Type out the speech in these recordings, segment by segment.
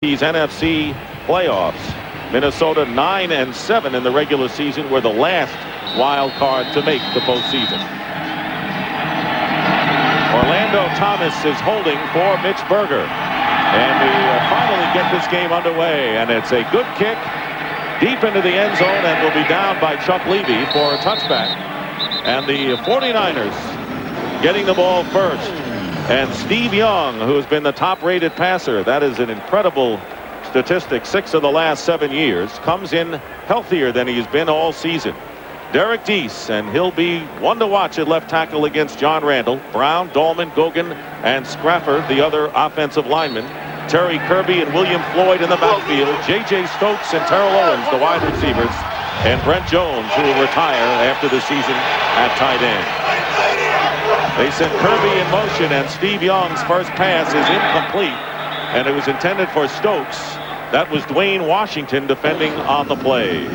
These NFC playoffs. Minnesota 9-7 in the regular season, were the last wild card to make the postseason. Orlando Thomas is holding for Mitch Berger, and we finally get this game underway, and it's a good kick deep into the end zone, and will be down by Chuck Levy for a touchback. And the 49ers getting the ball first, and Steve Young, who has been the top-rated passer, that is an incredible statistic, 6 of the last 7 years, comes in healthier than he's been all season. Derek Deese, and he'll be one to watch at left tackle against John Randall. Brown, Dolman, Gogan, and Scrafford, the other offensive linemen. Terry Kirby and William Floyd in the backfield. J.J. Stokes and Terrell Owens, the wide receivers. And Brent Jones, who will retire after the season at tight end. They sent Kirby in motion, and Steve Young's first pass is incomplete, and it was intended for Stokes. That was Dwayne Washington defending on the play.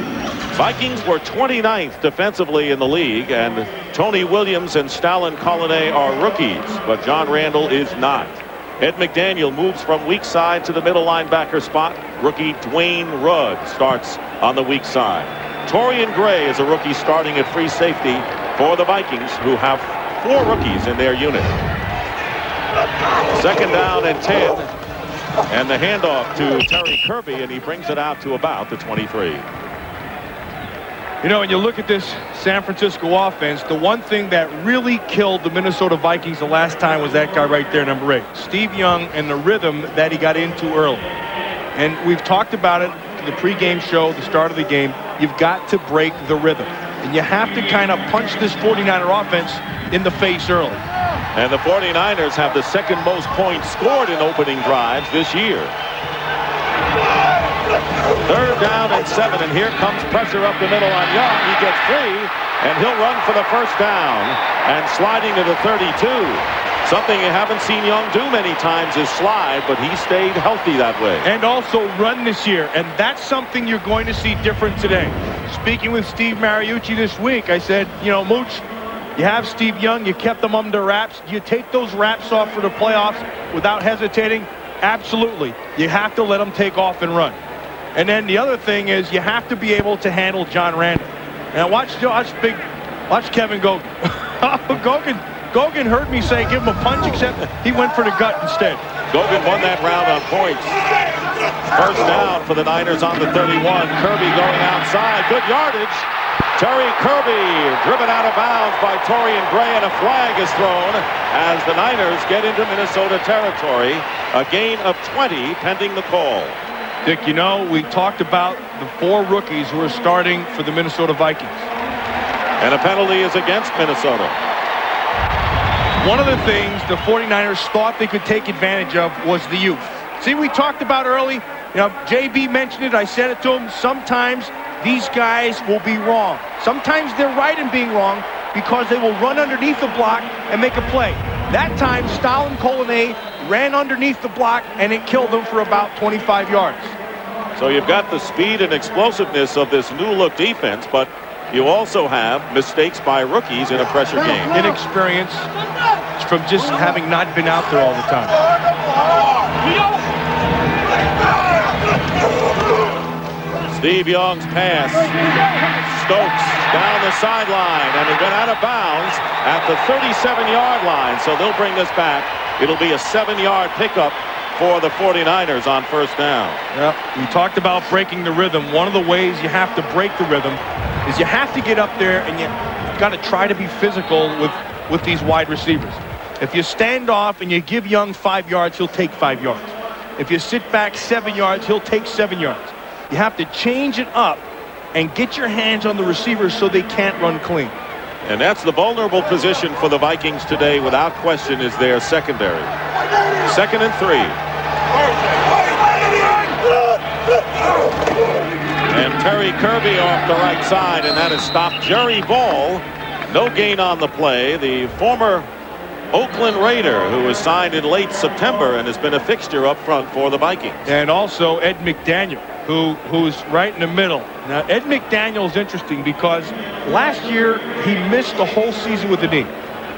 Vikings were 29th defensively in the league, and Tony Williams and Stalin Collinet are rookies, but John Randall is not. Ed McDaniel moves from weak side to the middle linebacker spot. Rookie Dwayne Rudd starts on the weak side. Torian Gray is a rookie starting at free safety for the Vikings, who have 4 rookies in their unit. Second down and 10, and the handoff to Terry Kirby, and he brings it out to about the 23. You know, when you look at this San Francisco offense, the one thing that really killed the Minnesota Vikings the last time was that guy right there, number 8, Steve Young, and the rhythm that he got into early. And we've talked about it in the pregame show, the start of the game. You've got to break the rhythm, and you have to kind of punch this 49er offense in the face early. And the 49ers have the second most points scored in opening drives this year. Third down and 7, and here comes pressure up the middle on Young. He gets free, and he'll run for the first down, and sliding to the 32. Something you haven't seen Young do many times is slide, but he stayed healthy that way. And also run this year, and that's something you're going to see different today. Speaking with Steve Mariucci this week, I said, you know, Mooch, you have Steve Young, you kept them under wraps. You take those wraps off for the playoffs without hesitating? Absolutely. You have to let them take off and run. And then the other thing is you have to be able to handle John Randall. Now watch Kevin Gogan. Gogan heard me say give him a punch, except he went for the gut instead. Gogan won that round on points. First down for the Niners on the 31. Kirby going outside. Good yardage. Terry Kirby driven out of bounds by Torian Gray, and a flag is thrown as the Niners get into Minnesota territory. A gain of 20 pending the call. Dick, you know, we talked about the 4 rookies who are starting for the Minnesota Vikings. And a penalty is against Minnesota. One of the things the 49ers thought they could take advantage of was the youth. See, we talked about early, you know, JB mentioned it, I said it to him, sometimes these guys will be wrong. Sometimes they're right in being wrong because they will run underneath the block and make a play. That time, Stalin Collinet ran underneath the block, and it killed them for about 25 yards. So you've got the speed and explosiveness of this new-look defense, but you also have mistakes by rookies in a pressure game. Inexperience from just having not been out there all the time. Steve Young's pass. Stokes down the sideline, and he went out of bounds at the 37-yard line. So they'll bring this back. It'll be a 7-yard pickup for the 49ers on first down. Yeah, we talked about breaking the rhythm. One of the ways you have to break the rhythm is you have to get up there, and you've got to try to be physical with these wide receivers. If you stand off and you give Young 5 yards, he'll take 5 yards. If you sit back 7 yards, he'll take 7 yards. You have to change it up and get your hands on the receivers so they can't run clean. And that's the vulnerable position for the Vikings today, without question, is their secondary. 2nd and 3. And Terry Kirby off the right side, and that has stopped Jerry Ball. No gain on the play. The former Oakland Raider, who was signed in late September and has been a fixture up front for the Vikings. And also Ed McDaniel, who's right in the middle. Now, Ed McDaniel is interesting because last year he missed the whole season with a knee.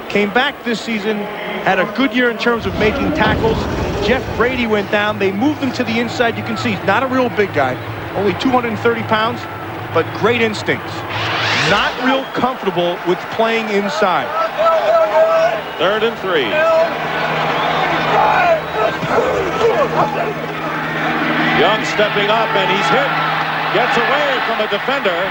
Came back this season, had a good year in terms of making tackles, Jeff Brady went down. They moved him to the inside. You can see he's not a real big guy, only 230 pounds, but great instincts. Not real comfortable with playing inside. 3rd and 3. Young stepping up, and he's hit. Gets away from a defender.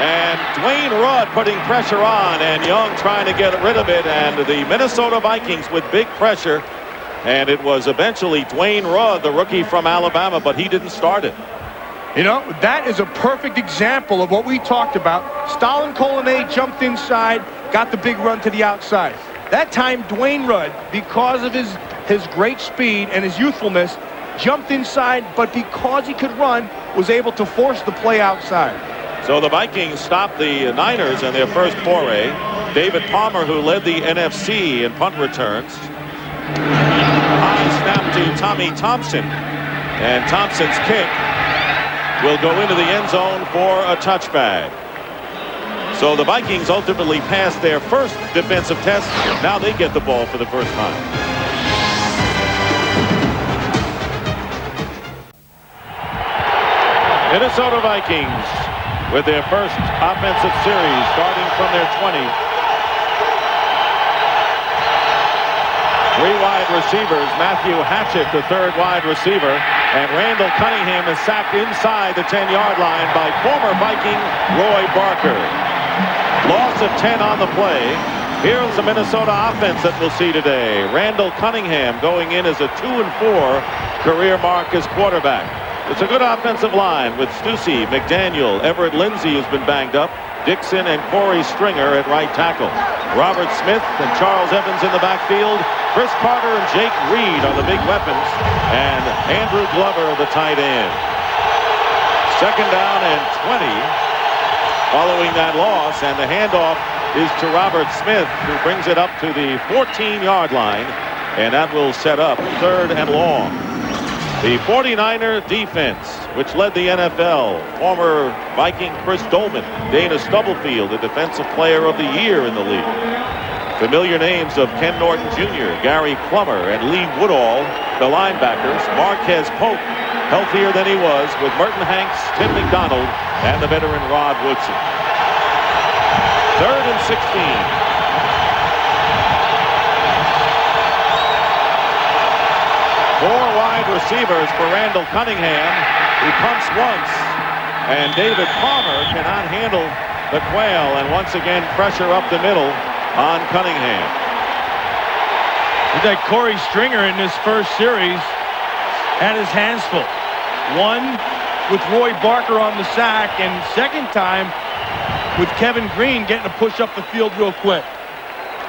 And Dwayne Rudd putting pressure on, and Young trying to get rid of it, and the Minnesota Vikings with big pressure. And it was eventually Dwayne Rudd, the rookie from Alabama, but he didn't start it. You know, that is a perfect example of what we talked about. Stalin Colonnade jumped inside, got the big run to the outside. That time, Dwayne Rudd, because of his great speed and his youthfulness, jumped inside, but because he could run, was able to force the play outside. So the Vikings stopped the Niners in their first foray. David Palmer, who led the NFC in punt returns. High snap to Tommy Thompson. And Thompson's kick will go into the end zone for a touchback. So the Vikings ultimately passed their first defensive test. Now they get the ball for the first time. Minnesota Vikings with their first offensive series starting from their 20. 3 wide receivers. Matthew Hatchett, the 3rd wide receiver. And Randall Cunningham is sacked inside the 10-yard line by former Viking Roy Barker. Loss of 10 on the play. Here's the Minnesota offense that we'll see today. Randall Cunningham going in as a 2-4 career mark as quarterback. It's a good offensive line with Stussy, McDaniel, Everett Lindsey, who's been banged up, Dixon and Corey Stringer at right tackle. Robert Smith and Charles Evans in the backfield. Chris Carter and Jake Reed are the big weapons. And Andrew Glover, the tight end. 2nd down and 20 following that loss. And the handoff is to Robert Smith, who brings it up to the 14-yard line. And that will set up 3rd and long. The 49er defense, which led the NFL, former Viking Chris Dolman, Dana Stubblefield, the Defensive Player of the Year in the league. Familiar names of Ken Norton Jr., Gary Plummer, and Lee Woodall, the linebackers. Marquez Pope, healthier than he was, with Merton Hanks, Tim McDonald, and the veteran Rod Woodson. 3rd and 16. 4 wide receivers for Randall Cunningham, who punts once, and David Palmer cannot handle the quail, and once again pressure up the middle on Cunningham. Look like Corey Stringer in this first series had his hands full. One with Roy Barker on the sack, and second time with Kevin Green getting to push up the field real quick.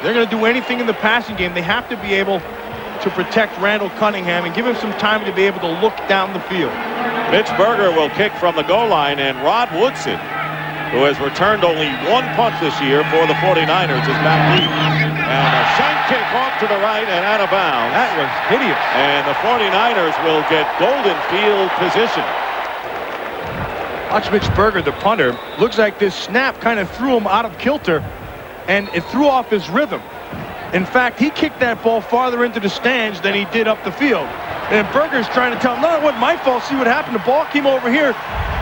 They're going to do anything in the passing game. They have to be able to protect Randall Cunningham and give him some time to be able to look down the field. Mitch Berger will kick from the goal line, and Rod Woodson, who has returned only 1 punt this year for the 49ers, is back deep. And a shank kick off to the right and out of bounds. That was hideous. And the 49ers will get golden field position. Watch Mitch Berger, the punter. Looks like this snap kind of threw him out of kilter, and it threw off his rhythm. In fact, he kicked that ball farther into the stands than he did up the field. And Berger's trying to tell him, no, it wasn't my fault. See what happened? The ball came over here.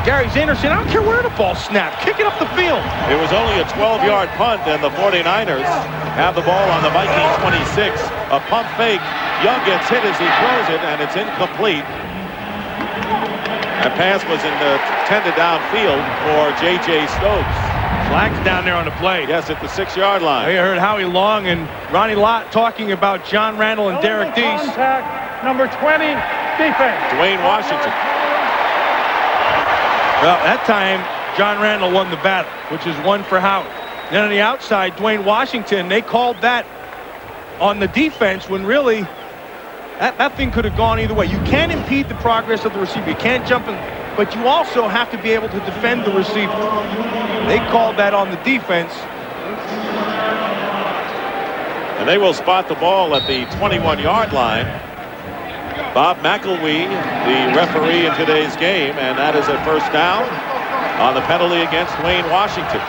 Gary Zanderson, I don't care where the ball snapped. Kick it up the field. It was only a 12-yard punt, and the 49ers have the ball on the Vikings 26. A pump fake. Young gets hit as he throws it, and it's incomplete. That pass was intended downfield for J.J. Stokes. Flags down there on the play. Yes, at the 6-yard line. I heard Howie Long and Ronnie Lott talking about John Randall and Derek Deese. Contact, number 20, defense. Dwayne Washington. Well, that time, John Randall won the battle, which is 1 for Howie. Then on the outside, Dwayne Washington, they called that on the defense when really that thing could have gone either way. You can't impede the progress of the receiver. You can't jump in, but you also have to be able to defend the receiver. They called that on the defense. And they will spot the ball at the 21-yard line. Bob McElwee, the referee in today's game, and that is a first down on the penalty against Dwayne Washington.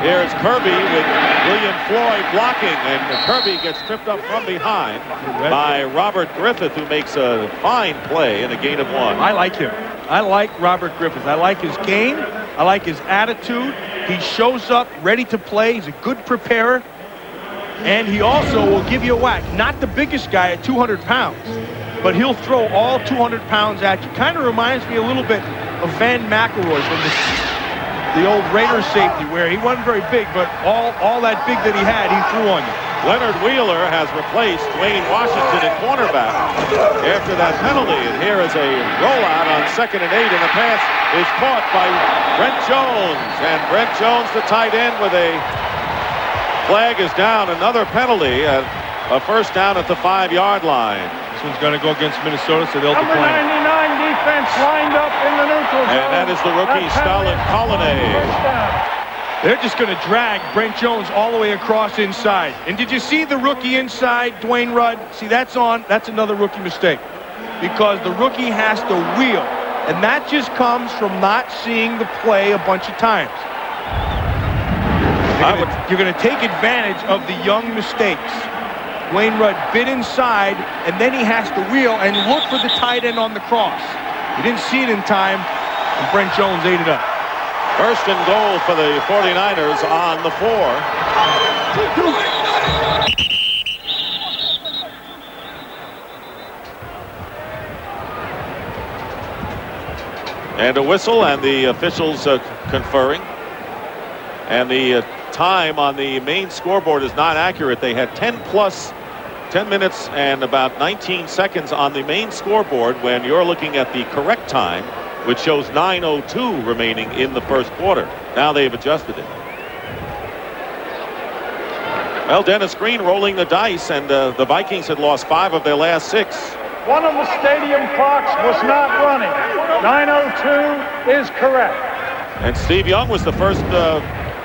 Here's Kirby with William Floyd blocking, and Kirby gets tripped up from behind by Robert Griffith, who makes a fine play in a gain of 1. I like him. I like Robert Griffith. I like his game. I like his attitude. He shows up ready to play. He's a good preparer. And he also will give you a whack. Not the biggest guy at 200 pounds, but he'll throw all 200 pounds at you. Kind of reminds me a little bit of Van McElroy from the old Raiders safety, where he wasn't very big, but all that big that he had, he threw on you. Leonard Wheeler has replaced Dwayne Washington at cornerback after that penalty. And here is a rollout on 2nd and 8, and the pass is caught by Brent Jones. And Brent Jones, the tight end, with a flag is down. Another penalty, a first down at the 5-yard line. This one's going to go against Minnesota, so they'll Number decline. 99 defense lined up in the neutral zone. And that is the rookie Stalin Colonnade. They're just going to drag Brent Jones all the way across inside. And did you see the rookie inside, Dwayne Rudd? See, that's another rookie mistake, because the rookie has to wheel, and that just comes from not seeing the play a bunch of times. You're going to take advantage of the young mistakes. Dwayne Rudd bit inside, and then he has to wheel and look for the tight end on the cross. He didn't see it in time, and Brent Jones ate it up. First and goal for the 49ers on the 4. And a whistle, and the officials conferring. And the time on the main scoreboard is not accurate. They had 10 minutes and about 19 seconds on the main scoreboard when you're looking at the correct time, which shows 9:02 remaining in the first quarter. Now they've adjusted it. Well, Dennis Green rolling the dice, and the Vikings had lost 5 of their last 6. One of the stadium clocks was not running. 9:02 is correct. And Steve Young was the first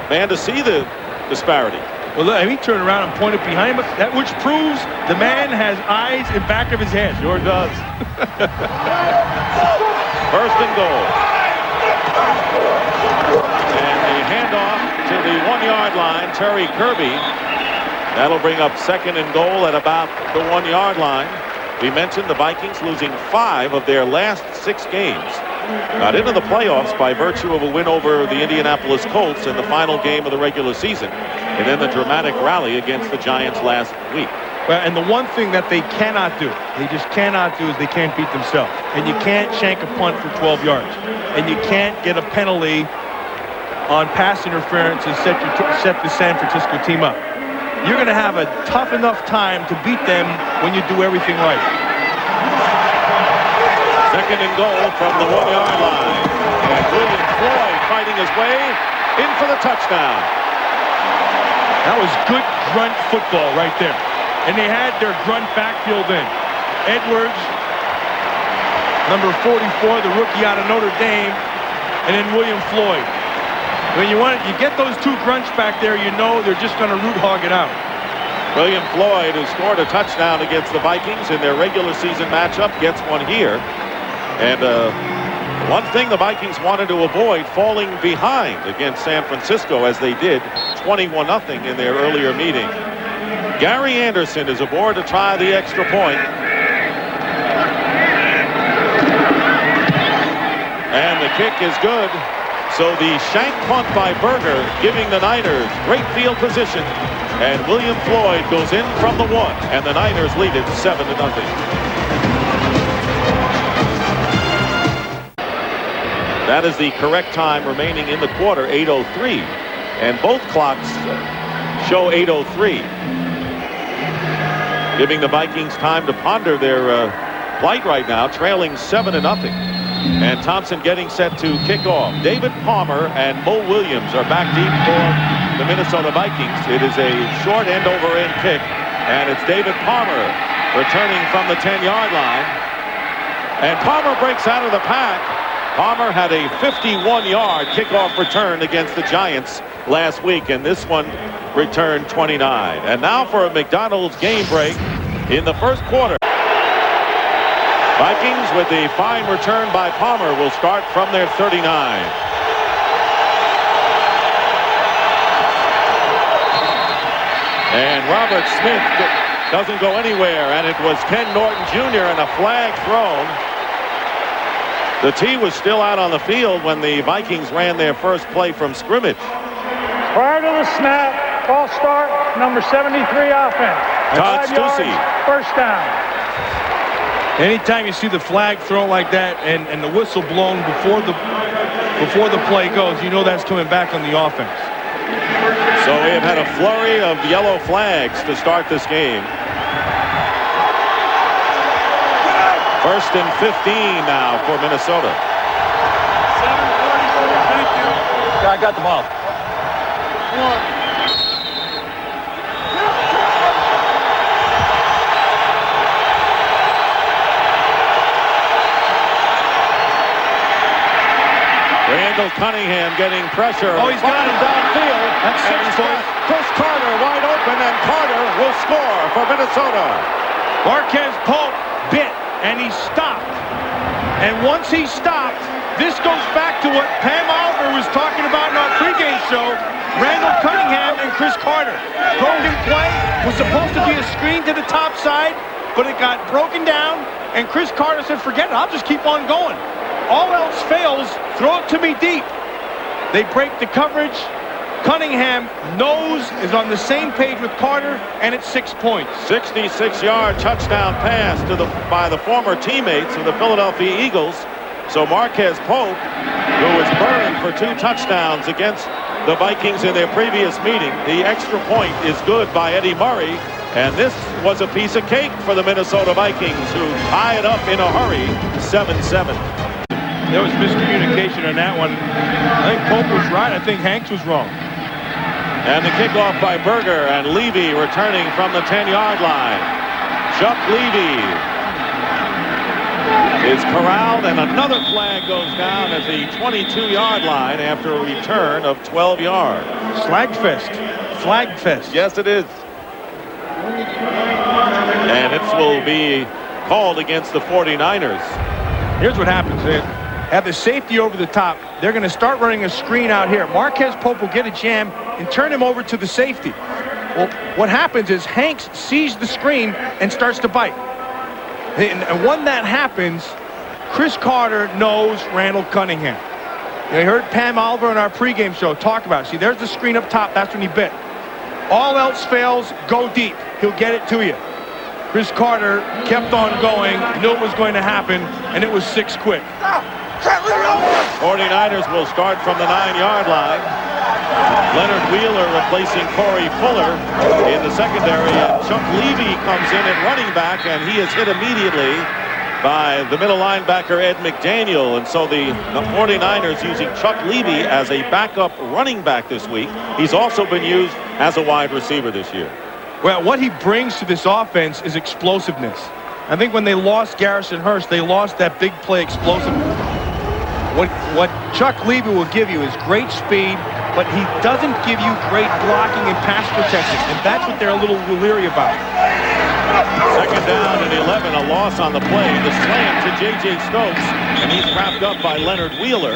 man to see the disparity. Well, look, he turned around and pointed behind him, which proves the man has eyes in back of his head. Sure does. First and goal. And the handoff to the 1-yard line, Terry Kirby. That'll bring up 2nd and goal at about the 1-yard line. We mentioned the Vikings losing 5 of their last 6 games. Got into the playoffs by virtue of a win over the Indianapolis Colts in the final game of the regular season, and then the dramatic rally against the Giants last week. Well, and the one thing that they cannot do, they just cannot do, is they can't beat themselves. And you can't shank a punt for 12 yards. And you can't get a penalty on pass interference and set the San Francisco team up. You're going to have a tough enough time to beat them when you do everything right. 2nd and goal from the 1-yard line. And William Floyd fighting his way in for the touchdown. That was good grunt football right there. And they had their grunt backfield in. Edwards, number 44, the rookie out of Notre Dame, and then William Floyd. When you get those 2 grunts back there, you know they're just going to root hog it out. William Floyd, who scored a touchdown against the Vikings in their regular season matchup, gets one here. And one thing the Vikings wanted to avoid, falling behind against San Francisco, as they did 21-0 in their earlier meeting. Gary Anderson is aboard to try the extra point. And the kick is good. So the shank punt by Berger giving the Niners great field position. And William Floyd goes in from the 1. And the Niners lead it 7-0. That is the correct time remaining in the quarter, 8:03. And both clocks show 8:03. Giving the Vikings time to ponder their plight right now, trailing 7-0. And Thompson getting set to kick off. David Palmer and Mo Williams are back deep for the Minnesota Vikings. It is a short end-over-end kick, and it's David Palmer returning from the 10-yard line. And Palmer breaks out of the pack. Palmer had a 51-yard kickoff return against the Giants last week, and this one returned 29. And now for a McDonald's game break in the first quarter. Vikings, with the fine return by Palmer, will start from their 39. And Robert Smith doesn't go anywhere, and it was Ken Norton Jr. and a flag thrown. The tee was still out on the field when the Vikings ran their first play from scrimmage. Prior to the snap, false start, number 73 offense. Todd 5 yards, Stussy. first down. Anytime you see the flag thrown like that and the whistle blown before the play goes, you know that's coming back on the offense. So we have had a flurry of yellow flags to start this game. First and 15 now for Minnesota. I got the ball. Randall Cunningham getting pressure. Oh, he's got him downfield. That's 6 points. Chris Carter wide open, and Carter will score for Minnesota. Marquez Pope bit, and he stopped. And once he stopped, this goes back to what Pam Oliver was talking about in our pregame show. Randall Cunningham and Chris Carter. Broken play was supposed to be a screen to the top side, but it got broken down, and Chris Carter said, forget it, I'll just keep on going. All else fails, throw it to me deep. They break the coverage. Cunningham knows, is on the same page with Carter, and it's 6 points. 66-yard touchdown pass by the former teammates of the Philadelphia Eagles. So Marquez Pope, who was burned for 2 touchdowns against the Vikings in their previous meeting, the extra point is good by Eddie Murray, and this was a piece of cake for the Minnesota Vikings, who tie it up in a hurry, 7-7. There was miscommunication on that one. I think Pope was right. I think Hanks was wrong. And the kickoff by Berger, and Levy returning from the 10-yard line. Chuck Levy is corralled, and another flag goes down at the 22-yard line after a return of 12 yards. Slagfest. Flagfest. Yes, it is. And it will be called against the 49ers. Here's what happens. They have the safety over the top. They're going to start running a screen out here. Marquez Pope will get a jam and turn him over to the safety. Well, what happens is Hanks sees the screen and starts to bite. And when that happens, Chris Carter knows Randall Cunningham. You heard Pam Oliver in our pregame show talk about it. See, there's the screen up top. That's when he bit. All else fails, go deep. He'll get it to you. Chris Carter kept on going, knew it was going to happen, and it was 6 quick. 49ers will start from the 9-yard line. Leonard Wheeler replacing Corey Fuller in the secondary, and Chuck Levy comes in at running back, and he is hit immediately by the middle linebacker Ed McDaniel. And so the 49ers using Chuck Levy as a backup running back this week. He's also been used as a wide receiver this year. Well, what he brings to this offense is explosiveness. I think when they lost Garrison Hurst, they lost that big play explosiveness. What Chuck Levy will give you is great speed, but he doesn't give you great blocking and pass protection, and that's what they're a little leery about. Second down and 11, a loss on the play. The slam to J.J. Stokes, and he's wrapped up by Leonard Wheeler,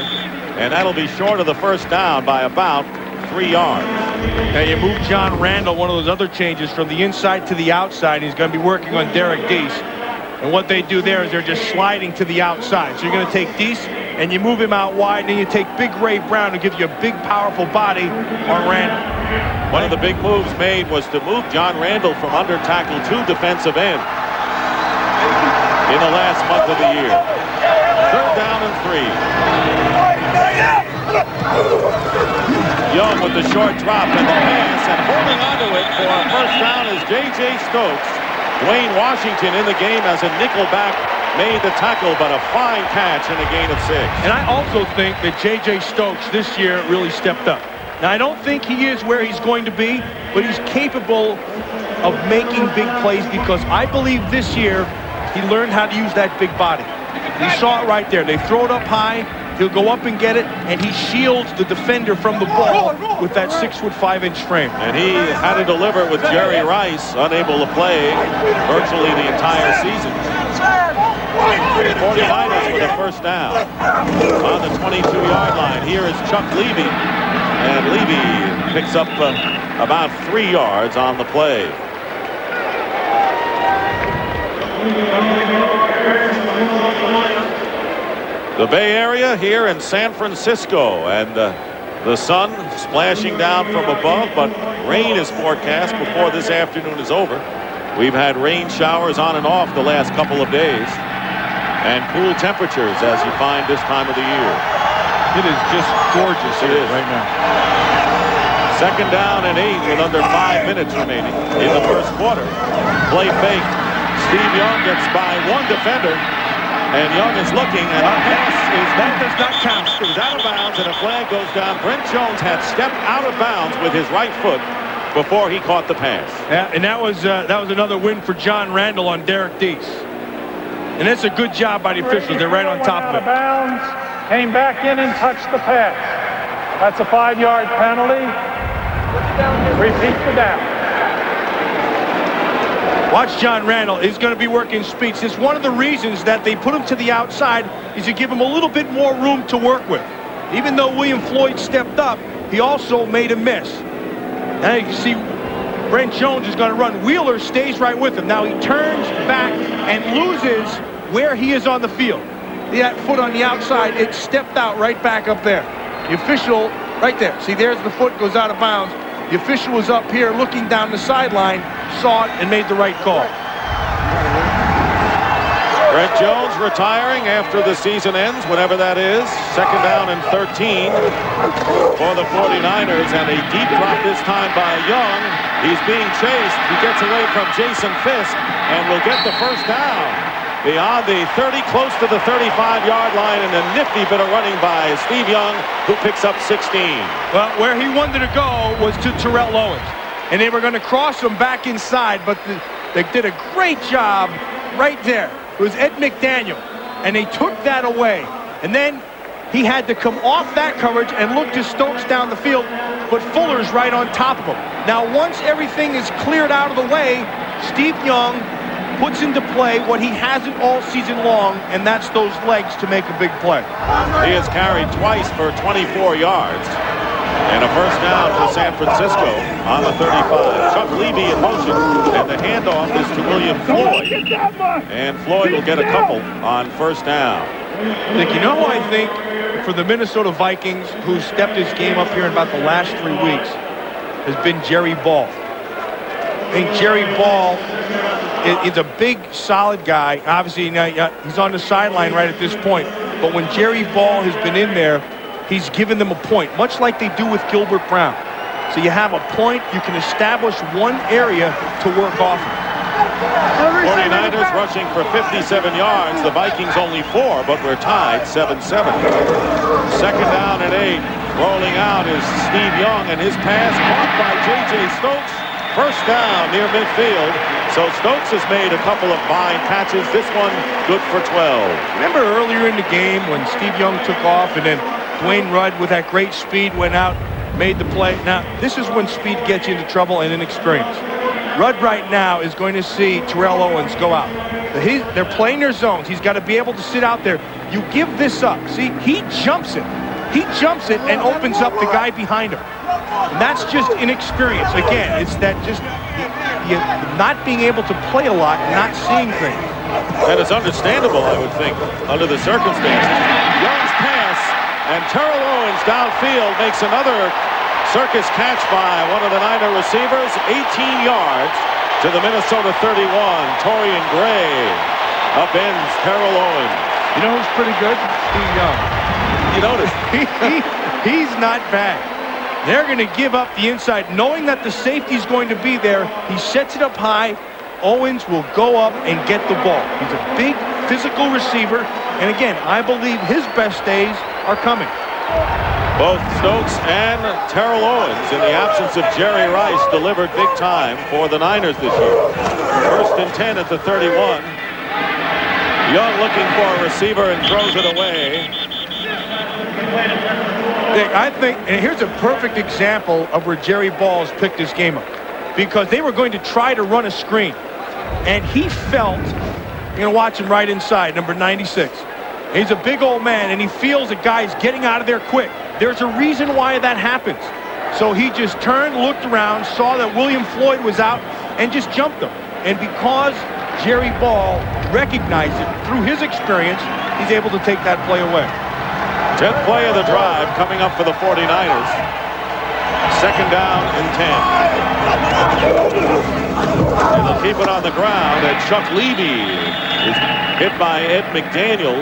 and that'll be short of the first down by about 3 yards. Now you move John Randall, one of those other changes, from the inside to the outside. He's going to be working on Derek Deese. And what they do there is they're just sliding to the outside. So you're going to take Deese and you move him out wide, and then you take Big Ray Brown to give you a big, powerful body on Randall. One of the big moves made was to move John Randall from under tackle to defensive end in the last month of the year. Third down and 3. Young with the short drop and the pass, and holding onto it for a first down is J.J. Stokes. Dwayne Washington in the game as a nickelback made the tackle, but a fine catch and a gain of 6. And I also think that J.J. Stokes this year really stepped up. Now, I don't think he is where he's going to be, but he's capable of making big plays, because I believe this year he learned how to use that big body. You saw it right there. They throw it up high. He'll go up and get it, and he shields the defender from the ball with that 6'5" frame. And he had to deliver with Jerry Rice unable to play virtually the entire season. 49ers for the first down on the 22-yard line. Here is Chuck Levy, and Levy picks up about 3 yards on the play. The Bay Area here in San Francisco, and the sun splashing down from above, but rain is forecast before this afternoon is over. We've had rain showers on and off the last couple of days, and cool temperatures as you find this time of the year. It is just gorgeous here right now. Second down and 8 with under 5 minutes remaining in the first quarter. Play fake. Steve Young gets by one defender, and Young is looking, and a pass that does not count. It was out of bounds, and a flag goes down. Brent Jones had stepped out of bounds with his right foot before he caught the pass. Yeah, and that was another win for John Randall on Derek Deese. And it's a good job by the officials. They're right on top of it. Out of bounds, came back in and touched the pass. That's a 5-yard penalty. Repeat the down. Watch John Randall. He's going to be working speeds. It's one of the reasons that they put him to the outside is to give him a little bit more room to work with. Even though William Floyd stepped up, he also made a miss. Now you can see Brent Jones is going to run. Wheeler stays right with him. Now he turns back and loses where he is on the field. That foot on the outside, it stepped out right back up there. The official right there. See, there's the foot goes out of bounds. The official was up here looking down the sideline, saw it, and made the right call. Brent Jones retiring after the season ends, whenever that is. Second down and 13 for the 49ers, and a deep drop this time by Young. He's being chased. He gets away from Jason Fisk and will get the first down. Beyond the 30, close to the 35-yard line, and a nifty bit of running by Steve Young, who picks up 16. Well, where he wanted to go was to Terrell Owens, and they were going to cross him back inside, but they did a great job right there. It was Ed McDaniel, and they took that away. And then he had to come off that coverage and look to Stokes down the field, but Fuller's right on top of him. Now, once everything is cleared out of the way, Steve Young puts into play what he hasn't all season long, and that's those legs to make a big play. He has carried twice for 24 yards. And a first down for San Francisco on the 35. Chuck Levy in motion, and the handoff is to William Floyd. And Floyd will get a couple on first down. Nick, you know who I think for the Minnesota Vikings, who stepped his game up here in about the last 3 weeks, has been Jerry Ball. I think Jerry Ball is a big, solid guy. Obviously, he's on the sideline right at this point. But when Jerry Ball has been in there, he's given them a point, much like they do with Gilbert Brown. So you have a point, you can establish one area to work off of. 49ers rushing for 57 yards. The Vikings only 4, but we're tied 7-7. Second down and 8. Rolling out is Steve Young, and his pass caught by J.J. Stokes. First down near midfield. So Stokes has made a couple of fine catches. This one good for 12. Remember earlier in the game when Steve Young took off and then Dwayne Rudd with that great speed went out, made the play. Now, this is when speed gets you into trouble and inexperience. Rudd right now is going to see Terrell Owens go out. They're playing their zones. He's got to be able to sit out there. You give this up. See, he jumps it. He jumps it and opens up the guy behind him. And that's just inexperience. Again, it's that just you not being able to play a lot and not seeing things. And it's understandable, I would think, under the circumstances. Young's pass, and Terrell Owens downfield makes another circus catch by one of the Niner receivers. 18 yards to the Minnesota 31. Torian Gray upends Terrell Owens. You know who's pretty good? Steve Young. You notice? He's not bad. They're going to give up the inside, knowing that the safety's going to be there. He sets it up high. Owens will go up and get the ball. He's a big physical receiver. And again, I believe his best days are coming. Both Stokes and Terrell Owens, in the absence of Jerry Rice, delivered big time for the Niners this year. First and 10 at the 31. Young looking for a receiver and throws it away. I think, and here's a perfect example of where Jerry Ball's picked this game up, because they were going to try to run a screen, and he felt, you're going to watch him right inside, number 96. He's a big old man, and he feels a guy's getting out of there quick. There's a reason why that happens. So he just turned, looked around, saw that William Floyd was out, and just jumped him. And because Jerry Ball recognized it through his experience, he's able to take that play away. 10th play of the drive coming up for the 49ers. Second down and 10. And they'll keep it on the ground, and Chuck Levy is hit by Ed McDaniel,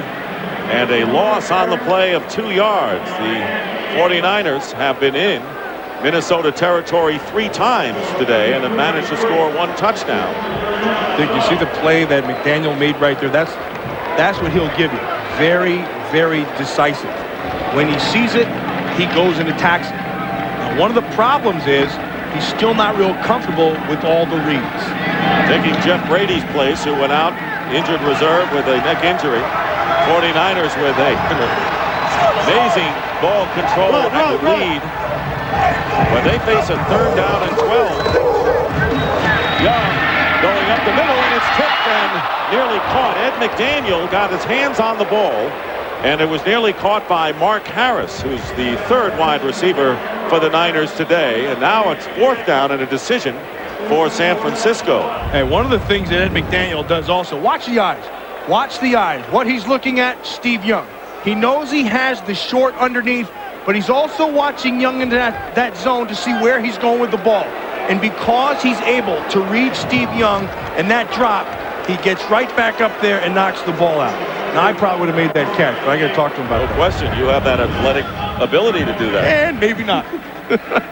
and a loss on the play of 2 yards. The 49ers have been in Minnesota territory 3 times today and have managed to score 1 touchdown. Dick, you see the play that McDaniel made right there? That's what he'll give you. Very, very decisive. When he sees it, he goes and attacks it. Now, one of the problems is he's still not real comfortable with all the reads. Taking Jeff Brady's place, who went out injured reserve with a neck injury. 49ers with a amazing ball control and lead. When they face a 3rd down and 12, Young going up the middle, and it's tipped and nearly caught. Ed McDaniel got his hands on the ball, and it was nearly caught by Mark Harris, who's the 3rd wide receiver for the Niners today. And now it's 4th down and a decision for San Francisco. Hey, one of the things that Ed McDaniel does also, watch the eyes. Watch the eyes. What he's looking at, Steve Young. He knows he has the short underneath, but he's also watching Young into that zone to see where he's going with the ball. And because he's able to read Steve Young and that drop, he gets right back up there and knocks the ball out. Now, I probably would have made that catch, but I got to talk to him about that. No question. You have that athletic ability to do that. And maybe not.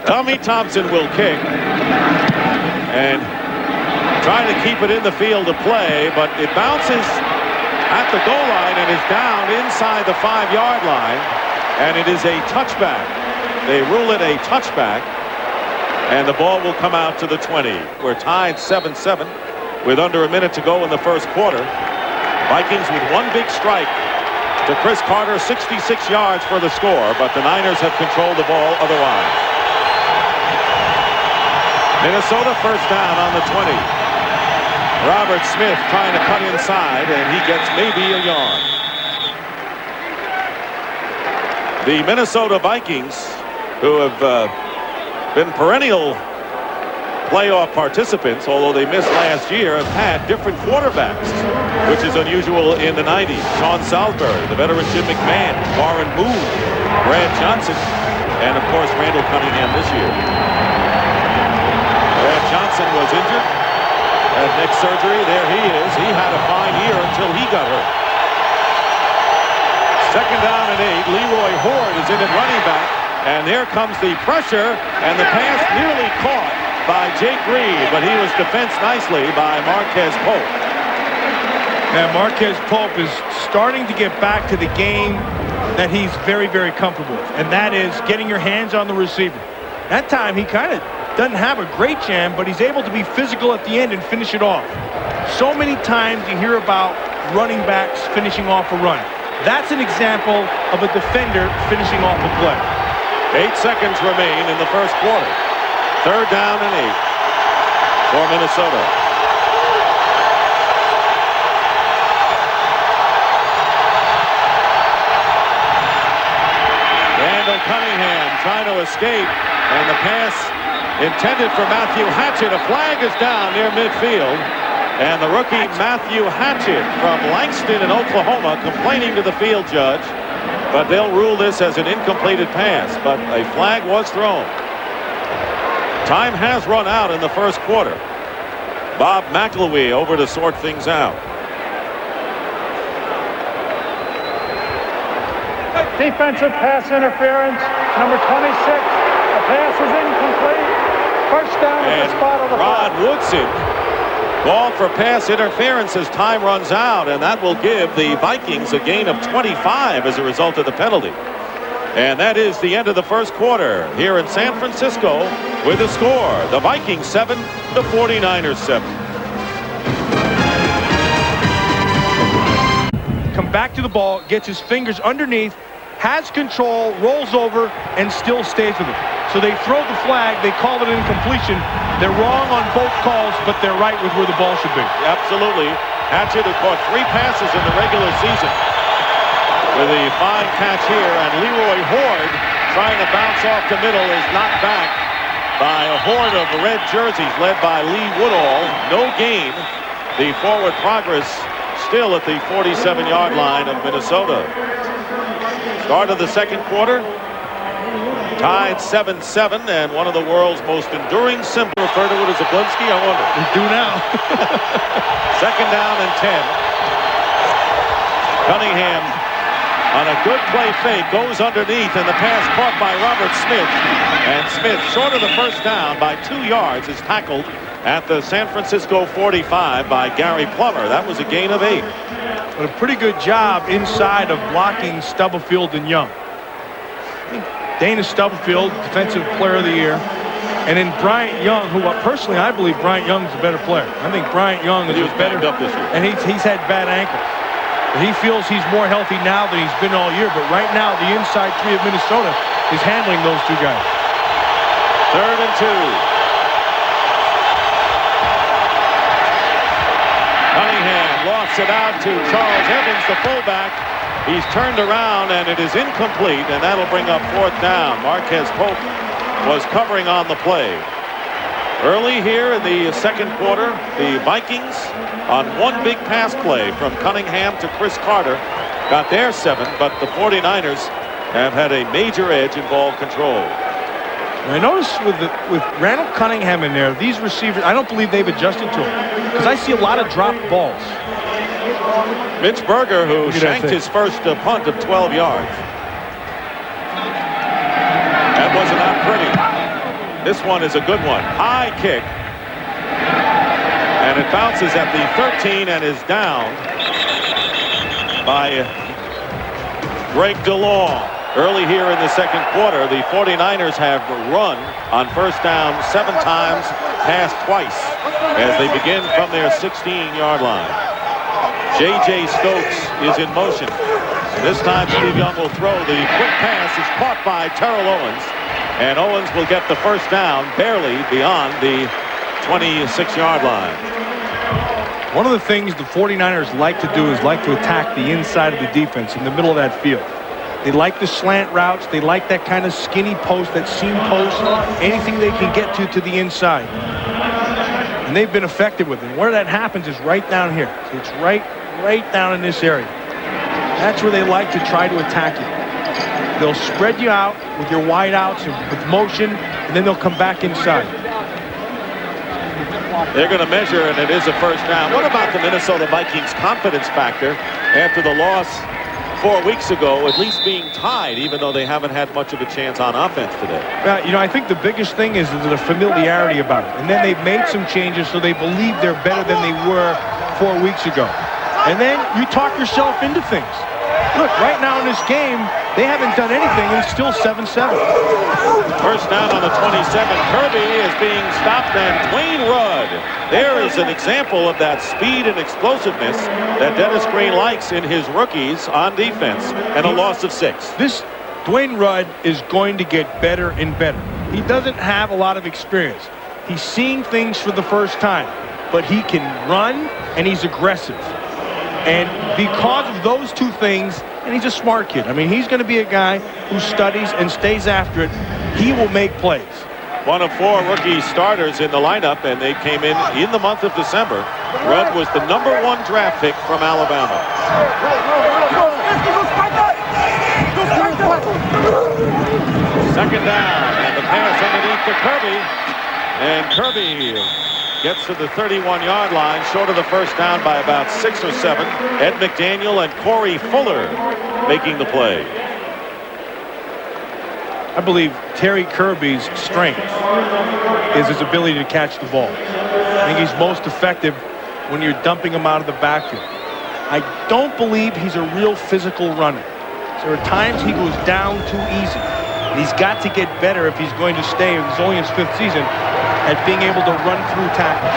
Tommy Thompson will kick. And trying to keep it in the field to play, but it bounces at the goal line and is down inside the 5-yard line. And it is a touchback. They rule it a touchback. And the ball will come out to the 20. We're tied 7-7 with under a minute to go in the first quarter. Vikings with 1 big strike to Chris Carter, 66 yards for the score, but the Niners have controlled the ball otherwise. Minnesota first down on the 20. Robert Smith trying to cut inside, and he gets maybe a yard. The Minnesota Vikings, who have been perennial playoff participants, although they missed last year, have had different quarterbacks, which is unusual in the 90s. Sean Salisbury, the veteran Jim McMahon, Warren Moon, Brad Johnson, and of course Randall Cunningham this year. Brad Johnson was injured, had neck surgery. There he is. He had a fine year until he got hurt. Second down and 8. Leroy Horde is in at running back, and there comes the pressure, and the pass nearly caught by Jake Reed, but he was defensed nicely by Marquez Pope. Now, Marquez Pope is starting to get back to the game that he's very, very comfortable with, and that is getting your hands on the receiver. That time, he kind of doesn't have a great jam, but he's able to be physical at the end and finish it off. So many times you hear about running backs finishing off a run. That's an example of a defender finishing off a play. 8 seconds remain in the first quarter. Third down and 8 for Minnesota. Randall Cunningham trying to escape, and the pass intended for Matthew Hatchett. A flag is down near midfield, and the rookie Matthew Hatchett from Langston in Oklahoma complaining to the field judge, but they'll rule this as an incompleted pass, but a flag was thrown. Time has run out in the first quarter. Bob McElwee over to sort things out. Defensive pass interference, number 26. The pass is incomplete. First down at the spot of the Rod Woodson called for pass interference as time runs out, and that will give the Vikings a gain of 25 as a result of the penalty. And that is the end of the first quarter here in San Francisco with the score. The Vikings 7, the 49ers 7. Come back to the ball, gets his fingers underneath, has control, rolls over, and still stays with it. So they throw the flag, they call it an incompletion. They're wrong on both calls, but they're right with where the ball should be. Absolutely. Hatchett, who caught 3 passes in the regular season, with a fine catch here, and Leroy Horde trying to bounce off the middle, is knocked back by a horde of red jerseys led by Lee Woodall. No gain. The forward progress still at the 47-yard line of Minnesota. Start of the second quarter. Tied 7-7, and one of the world's most enduring symbols. Refer to it as a Blinsky, I wonder. We do now. Second down and 10. Cunningham on a good play fake goes underneath, and the pass caught by Robert Smith. And Smith, short of the first down by 2 yards, is tackled at the San Francisco 45 by Gary Plummer. That was a gain of 8. But a pretty good job inside of blocking Stubblefield and Young. Dana Stubblefield, Defensive Player of the Year. And then Bryant Young, who personally I believe Bryant Young is a better player. I think Bryant Young is better. Up this year. And he's had bad ankles. But he feels he's more healthy now than he's been all year. But right now, the inside three of Minnesota is handling those two guys. 3rd and 2. Cunningham lofts it out to Charles Evans, the fullback. He's turned around, and it is incomplete, and that'll bring up 4th down. Marquez Pope was covering on the play. Early here in the second quarter, the Vikings, on one big pass play from Cunningham to Chris Carter, got their 7, but the 49ers have had a major edge in ball control. I notice with Randall Cunningham in there, these receivers, I don't believe they've adjusted to him, because I see a lot of dropped balls. Mitch Berger, who shanked his first punt of 12 yards. That was not pretty. This one is a good one. High kick. And it bounces at the 13 and is down by Greg DeLong. Early here in the second quarter, the 49ers have run on first down 7 times, passed twice as they begin from their 16-yard line. J.J. Stokes is in motion. This time Steve Young will throw. The quick pass is caught by Terrell Owens. And Owens will get the first down barely beyond the 26-yard line. One of the things the 49ers like to do is like to attack the inside of the defense in the middle of that field. They like the slant routes. They like that kind of skinny post, that seam post, anything they can get to the inside. And they've been effective with it. Where that happens is right down here. So it's right down in this area. That's where they like to try to attack you. They'll spread you out with your wide outs and with motion, and then they'll come back inside. They're going to measure, and it is a first down. What about the Minnesota Vikings' confidence factor after the loss 4 weeks ago, at least being tied, even though they haven't had much of a chance on offense today? I think the biggest thing is the familiarity about it. And then they've made some changes so they believe they're better than they were 4 weeks ago. And then you talk yourself into things. Look, right now in this game, they haven't done anything, and it's still 7-7. First down on the 27. Kirby is being stopped, and Dwayne Rudd. There is an example of that speed and explosiveness that Dennis Green likes in his rookies on defense, and a loss of 6. This Dwayne Rudd is going to get better and better. He doesn't have a lot of experience. He's seeing things for the first time, but he can run, and he's aggressive. And because of those two things, and he's a smart kid. I mean, he's going to be a guy who studies and stays after it. He will make plays. One of 4 rookie starters in the lineup, and they came in the month of December. Rudd was the #1 draft pick from Alabama. Second down, and the pass underneath to Kirby. And Kirby gets to the 31-yard line, short of the first down by about 6 or 7. Ed McDaniel and Corey Fuller making the play. I believe Terry Kirby's strength is his ability to catch the ball. I think he's most effective when you're dumping him out of the backfield. I don't believe he's a real physical runner. There are times he goes down too easy. And he's got to get better if he's going to stay. It's only his 5th season at being able to run through tackles.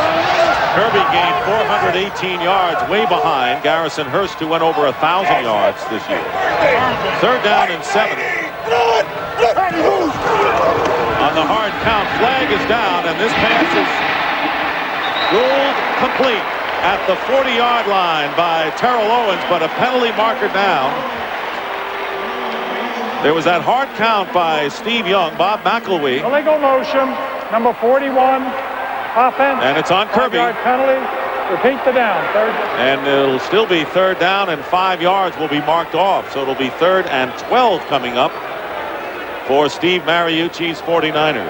Kirby gained 418 yards, way behind Garrison Hurst, who went over 1,000 yards this year. Third down and 7. On the hard count, flag is down, and this pass is ruled complete at the 40-yard line by Terrell Owens, but a penalty marker down. There was that hard count by Steve Young, Bob McElwee. Illegal motion, number 41, offense. And it's on Kirby. 5-yard penalty. Repeat the down. And it'll still be 3rd down, and 5 yards will be marked off. So it'll be 3rd and 12 coming up for Steve Mariucci's 49ers.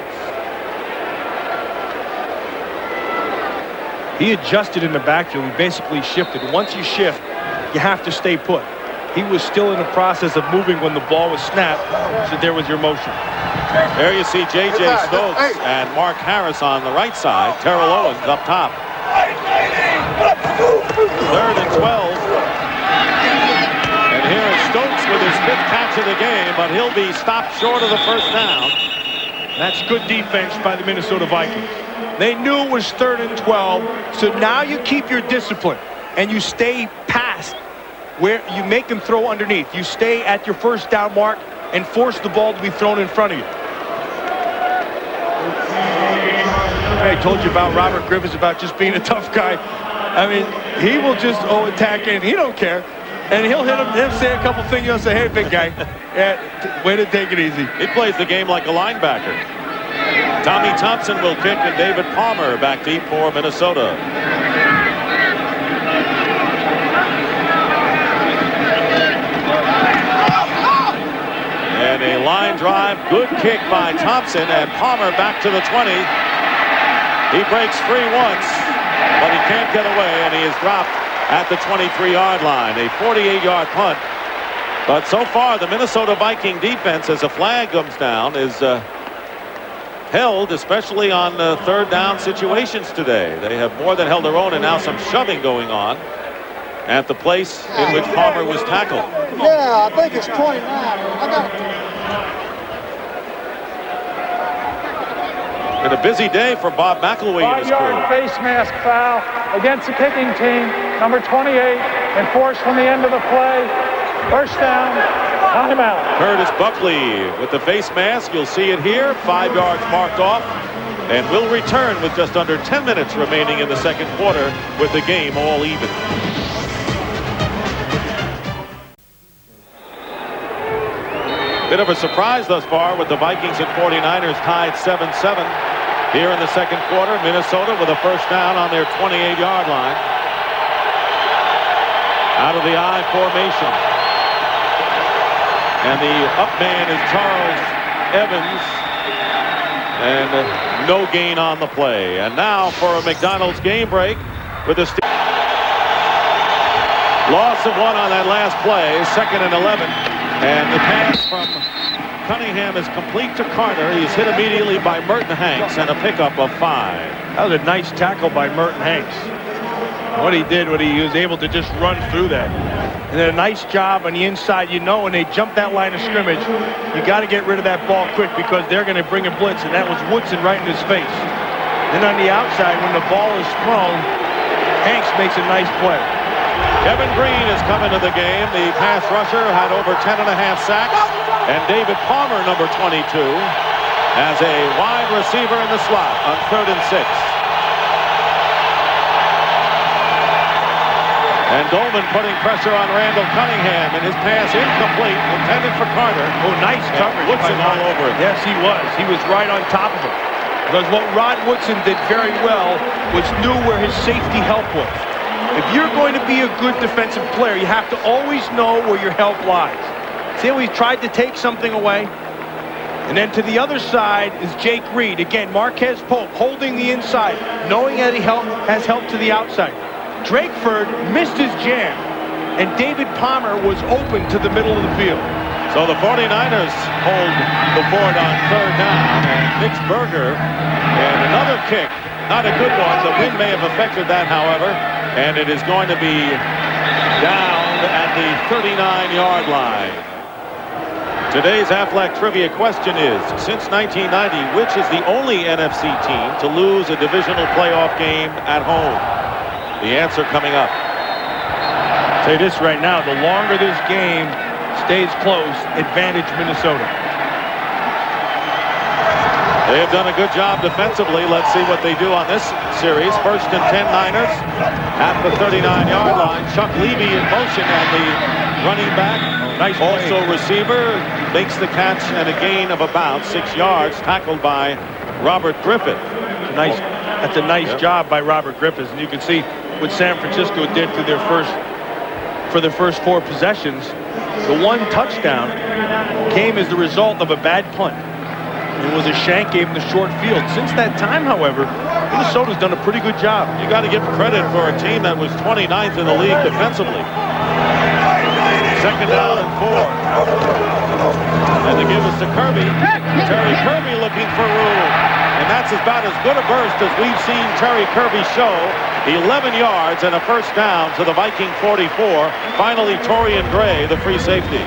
He adjusted in the backfield. He basically shifted. Once you shift, you have to stay put. He was still in the process of moving when the ball was snapped, so there was your motion. There you see J.J. Stokes and Mark Harris on the right side. Terrell Owens up top. 3rd and 12. And here is Stokes with his 5th catch of the game, but he'll be stopped short of the 1st down. That's good defense by the Minnesota Vikings. They knew it was 3rd and 12, so now you keep your discipline and you stay past where you make them throw underneath. You stay at your 1st down mark and force the ball to be thrown in front of you. I told you about Robert Griffiths, about just being a tough guy. I mean, he will just attack and he don't care. And he'll hit him, he'll say a couple things, he'll say, hey, big guy, way to take it easy. He plays the game like a linebacker. Tommy Thompson will kick, and David Palmer back deep for Minnesota. And a line drive, good kick by Thompson, and Palmer back to the 20. He breaks free once, but he can't get away, and he is dropped at the 23-yard line. A 48-yard punt. But so far, the Minnesota Viking defense, as a flag comes down, is held, especially on 3rd down situations today. They have more than held their own, and now some shoving going on at the place in which Palmer was tackled. Yeah, I think it's 29. I got it. Been a busy day for Bob McElwee and his crew. 5-yard face mask foul against the kicking team, number 28, enforced from the end of the play. 1st down, timeout. Curtis Buckley with the face mask. You'll see it here. 5 yards marked off. And will return with just under 10 minutes remaining in the 2nd quarter with the game all even. Bit of a surprise thus far with the Vikings and 49ers tied 7-7. Here in the 2nd quarter, Minnesota with a 1st down on their 28-yard line. Out of the I formation. And the up man is Charles Evans. And no gain on the play. And now for a McDonald's game break with a loss of 1 on that last play. 2nd and 11. And the pass from Cunningham is complete to Carter. He's hit immediately by Merton Hanks and a pickup of 5. That was a nice tackle by Merton Hanks. What he did, he was able to just run through that. And then a nice job on the inside. You know, when they jump that line of scrimmage, you got to get rid of that ball quick because they're going to bring a blitz, and that was Woodson right in his face. Then on the outside, when the ball is thrown, Hanks makes a nice play. Kevin Green is coming to the game. The pass rusher had over 10.5 sacks. And David Palmer, number 22, as a wide receiver in the slot on 3rd and 6. And Dolman putting pressure on Randall Cunningham, and his pass incomplete, intended for Carter. Oh, nice coverage. Woodson all over it. Yes, he was. He was right on top of him. Because what Rod Woodson did very well was knew where his safety help was. If you're going to be a good defensive player, you have to always know where your help lies. See how he tried to take something away? And then to the other side is Jake Reed. Again, Marquez Pope holding the inside, knowing that he has help to the outside. Drakeford missed his jam, and David Palmer was open to the middle of the field. So the 49ers hold the fort on 3rd down, and Mitch Berger, and another kick. Not a good one. The wind may have affected that, however, and it is going to be down at the 39-yard line. Today's Aflac Trivia question is, since 1990, which is the only NFC team to lose a divisional playoff game at home? The answer coming up. I'll tell you this right now, the longer this game stays close, advantage Minnesota. They have done a good job defensively. Let's see what they do on this series. 1st and 10 Niners at the 39-yard line. Chuck Levy in motion, and the running back, nice also play. Receiver, makes the catch and a gain of about 6 yards, tackled by Robert Griffith. That's a nice job by Robert Griffith, and you can see what San Francisco did for their first 4 possessions. The 1 touchdown came as the result of a bad punt. It was a shank game in the short field. Since that time, however, Minnesota's done a pretty good job. You got to give credit for a team that was 29th in the league defensively. Second down and 4. And they give us to Kirby. Terry Kirby looking for room. And that's about as good a burst as we've seen Terry Kirby show. 11 yards and a first down to the Viking 44. Finally, Torian Gray, the free safety.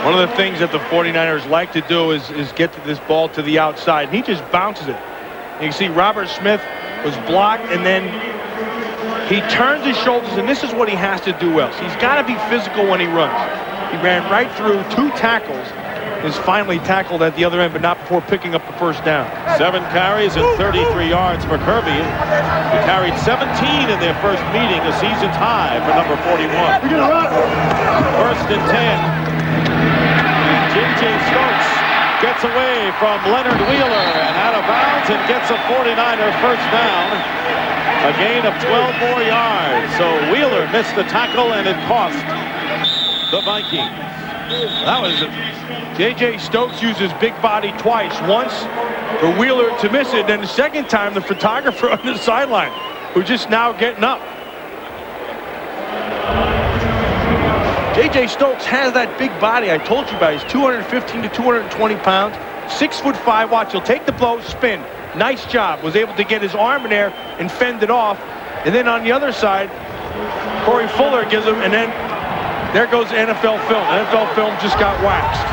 One of the things that the 49ers like to do is get this ball to the outside. And he just bounces it. You can see Robert Smith was blocked, and then he turns his shoulders, and this is what he has to do well. So he's got to be physical when he runs. He ran right through 2 tackles, is finally tackled at the other end, but not before picking up the first down. 7 carries and 33 yards for Kirby. He carried 17 in their first meeting, a season's high for number 41. First and 10. J.J. Stokes gets away from Leonard Wheeler and out of bounds and gets a 49er first down. A gain of 12 more yards. So Wheeler missed the tackle and it cost the Vikings. That was J.J. Stokes used his big body twice. Once for Wheeler to miss it, then the second time the photographer on the sideline who's just now getting up. J.J. Stokes has that big body I told you about. He's 215 to 220 pounds, 6'5". Watch, he'll take the blow, spin. Nice job. Was able to get his arm in there and fend it off. And then on the other side, Corey Fuller gives him, and then there goes NFL film. NFL film just got waxed.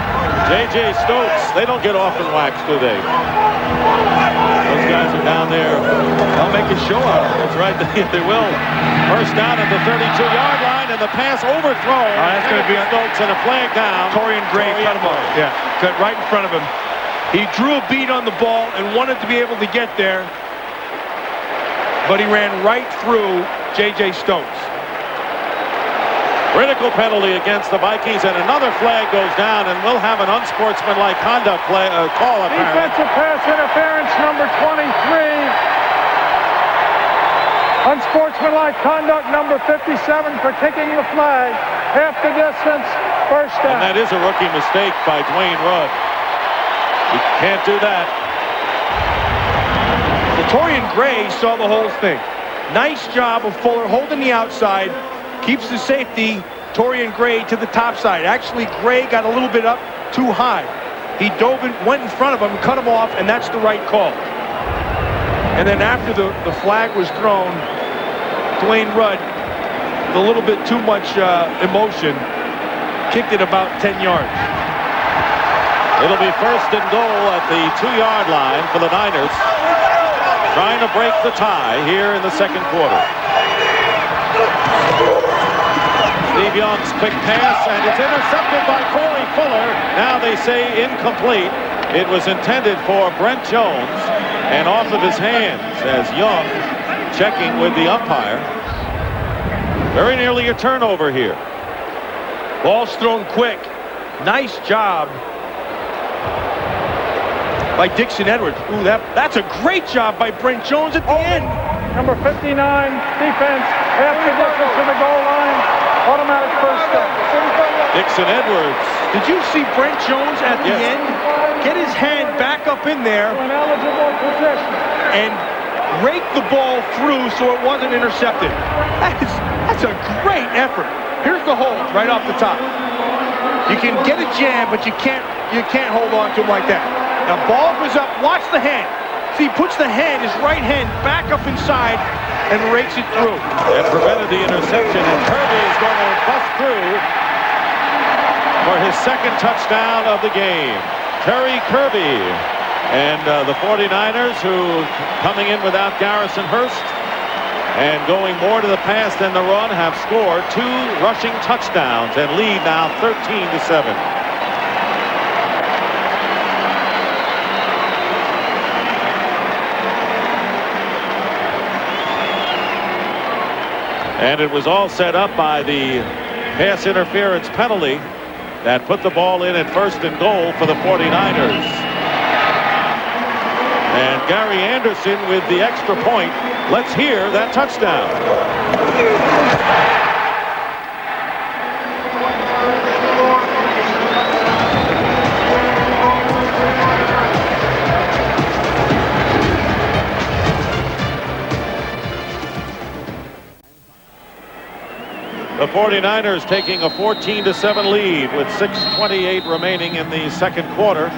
J.J. Stokes, they don't get often waxed, do they? Those guys are down there. They'll make a show out of it. That's right, they will. First down at the 32-yard line, and the pass overthrown. That's going to be Stokes and a flag down. Torian Gray cut him off. Yeah, cut right in front of him. He drew a bead on the ball and wanted to be able to get there, but he ran right through J.J. Stokes. Critical penalty against the Vikings, and another flag goes down, and we'll have an unsportsmanlike conduct call apparently. Defensive pass interference number 23. Unsportsmanlike conduct number 57 for kicking the flag. Half the distance, first down. And that is a rookie mistake by Dwayne Rudd. You can't do that. Torian Gray saw the whole thing. Nice job of Fuller holding the outside. Keeps the safety, Torian Gray, to the top side. Actually, Gray got a little bit up too high. He dove in, went in front of him, cut him off, and that's the right call. And then after the flag was thrown, Dwayne Rudd, with a little bit too much emotion, kicked it about 10 yards. It'll be first and goal at the 2-yard line for the Niners, trying to break the tie here in the second quarter. Steve Young's quick pass, and it's intercepted by Corey Fuller. Now they say incomplete. It was intended for Brent Jones, and off of his hands as Young checking with the umpire. Very nearly a turnover here. Ball's thrown quick. Nice job by Dixon Edwards. Ooh, that's a great job by Brent Jones at the end. Number 59, defense, half the distance to the goal line, automatic first down. Dixon Edwards. Did you see Brent Jones at the end get his hand back up in there An eligible position. and rake the ball through so it wasn't intercepted? That's a great effort. Here's the hold right off the top. You can get a jam, but you can't hold on to him like that. Now ball goes up. Watch the hand. See, he puts the hand, his right hand, back up inside and rakes it through. And prevented the interception, and Kirby is going to bust through for his second touchdown of the game. Terry Kirby. And the 49ers, who coming in without Garrison Hurst and going more to the pass than the run, have scored 2 rushing touchdowns and lead now 13-7. And it was all set up by the pass interference penalty that put the ball in at 1st and goal for the 49ers. And Gary Anderson with the extra point. Let's hear that touchdown. The 49ers taking a 14-7 lead with 6:28 remaining in the second quarter.